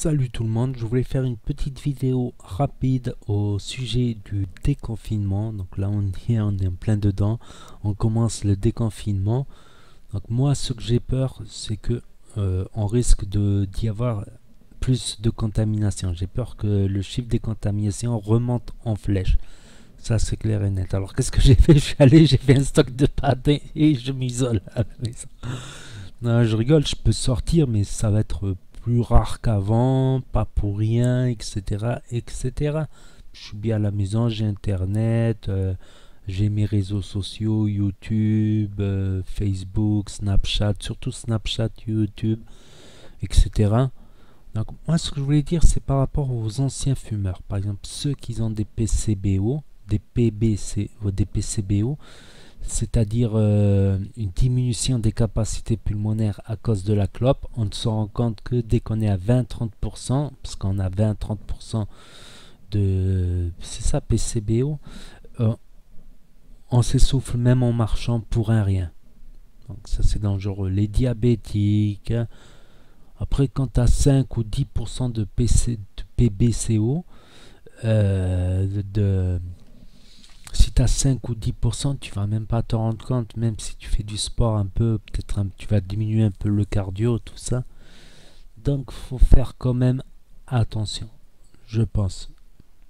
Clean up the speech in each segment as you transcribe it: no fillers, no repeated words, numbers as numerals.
Salut tout le monde, je voulais faire une petite vidéo rapide au sujet du déconfinement. Donc là on est en plein dedans, on commence le déconfinement. Donc moi ce que j'ai peur c'est que on risque d'y avoir plus de contamination. J'ai peur que le chiffre des contaminations remonte en flèche. Ça c'est clair et net. Alors qu'est-ce que j'ai fait? Je suis allé, j'ai fait un stock de pâtes et je m'isole à la maison. Non, je rigole, je peux sortir, mais ça va être plus rare qu'avant, pas pour rien, etc., etc. Je suis bien à la maison, j'ai internet, j'ai mes réseaux sociaux, YouTube, Facebook, Snapchat, surtout Snapchat, YouTube, etc. Donc moi ce que je voulais dire c'est par rapport aux anciens fumeurs, par exemple ceux qui ont des PCBO, des PBC ou des PCBO, c'est-à-dire une diminution des capacités pulmonaires à cause de la clope. On se rend compte que dès qu'on est à 20-30%, parce qu'on a 20-30% de, c'est ça, PCBO, euh, on s'essouffle même en marchant pour un rien. Donc ça c'est dangereux. Les diabétiques, hein. Après quand tu as 5 ou 10% de PBCO, si tu as 5 ou 10%, tu vas même pas te rendre compte, même si tu fais du sport un peu, peut-être tu vas diminuer un peu le cardio, tout ça. Donc faut faire quand même attention, je pense.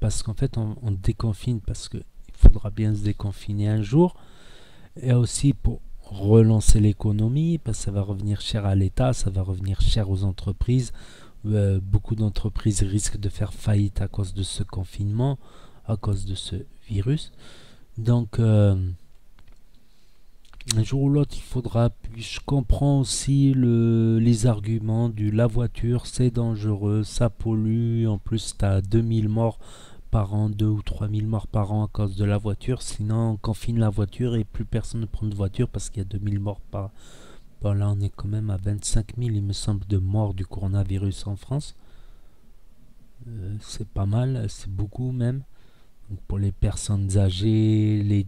Parce qu'en fait, on déconfine, parce qu'il faudra bien se déconfiner un jour. Et aussi pour relancer l'économie, parce que ça va revenir cher à l'État, ça va revenir cher aux entreprises. Beaucoup d'entreprises risquent de faire faillite à cause de ce confinement, à cause de ce virus. Donc, un jour ou l'autre, il faudra. Je comprends aussi les arguments du la voiture, c'est dangereux, ça pollue. En plus, tu as 2000 morts par an, 2 ou 3000 morts par an à cause de la voiture. Sinon, on confine la voiture et plus personne ne prend de voiture parce qu'il y a 2000 morts par an. Bon, là, on est quand même à 25 000, il me semble, de morts du coronavirus en France. C'est pas mal, c'est beaucoup même. Donc pour les personnes âgées,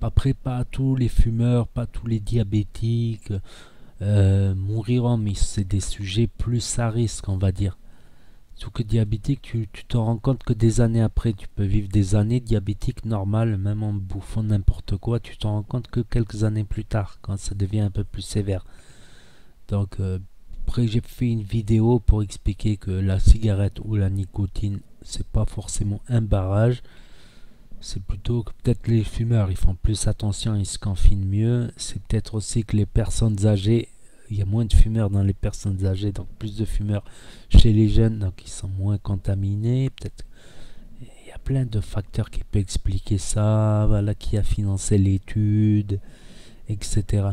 après pas tous les fumeurs, pas tous les diabétiques mourront, mais c'est des sujets plus à risque, on va dire. Sauf que diabétique, tu te rends compte que des années après, tu peux vivre des années diabétiques normales, même en bouffant n'importe quoi, tu te rends compte que quelques années plus tard, quand ça devient un peu plus sévère. Donc après j'ai fait une vidéo pour expliquer que la cigarette ou la nicotine, c'est pas forcément un barrage. C'est plutôt que peut-être les fumeurs, ils font plus attention, ils se confinent mieux. C'est peut-être aussi que les personnes âgées, il y a moins de fumeurs dans les personnes âgées, donc plus de fumeurs chez les jeunes, donc ils sont moins contaminés. Peut-être il y a plein de facteurs qui peuvent expliquer ça, voilà, qui a financé l'étude, etc.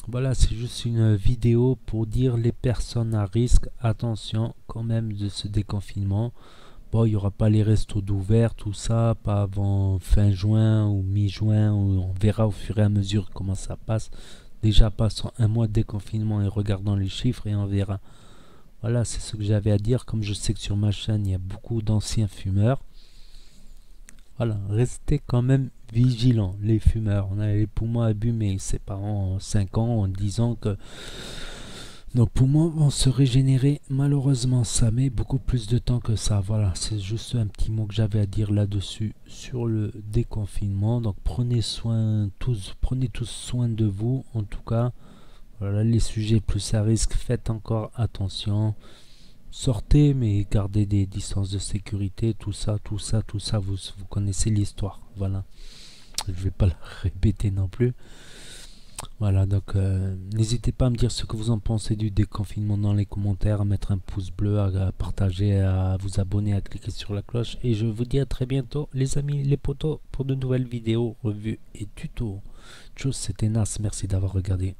Voilà, c'est juste une vidéo pour dire les personnes à risque, attention quand même de ce déconfinement. Bon, il n'y aura pas les restos d'ouvert, tout ça, pas avant fin juin ou mi-juin, on verra au fur et à mesure comment ça passe. Déjà, passons un mois de déconfinement et regardons les chiffres et on verra. Voilà, c'est ce que j'avais à dire. Comme je sais que sur ma chaîne, il y a beaucoup d'anciens fumeurs. Voilà, restez quand même vigilants, les fumeurs. On a les poumons abîmés. C'est pas en 5 ans, en 10 ans que nos poumons vont se régénérer. Malheureusement, ça met beaucoup plus de temps que ça. Voilà, c'est juste un petit mot que j'avais à dire là-dessus sur le déconfinement. Donc prenez tous soin de vous. En tout cas, voilà les sujets plus à risque. Faites encore attention. Sortez, mais gardez des distances de sécurité. Tout ça, vous connaissez l'histoire. Voilà, je vais pas le répéter non plus. Voilà, donc n'hésitez pas à me dire ce que vous en pensez du déconfinement dans les commentaires, à mettre un pouce bleu, à partager, à vous abonner, à cliquer sur la cloche. Et je vous dis à très bientôt les amis, les potos, pour de nouvelles vidéos, revues et tutos. Tchuss, c'était Nas, merci d'avoir regardé.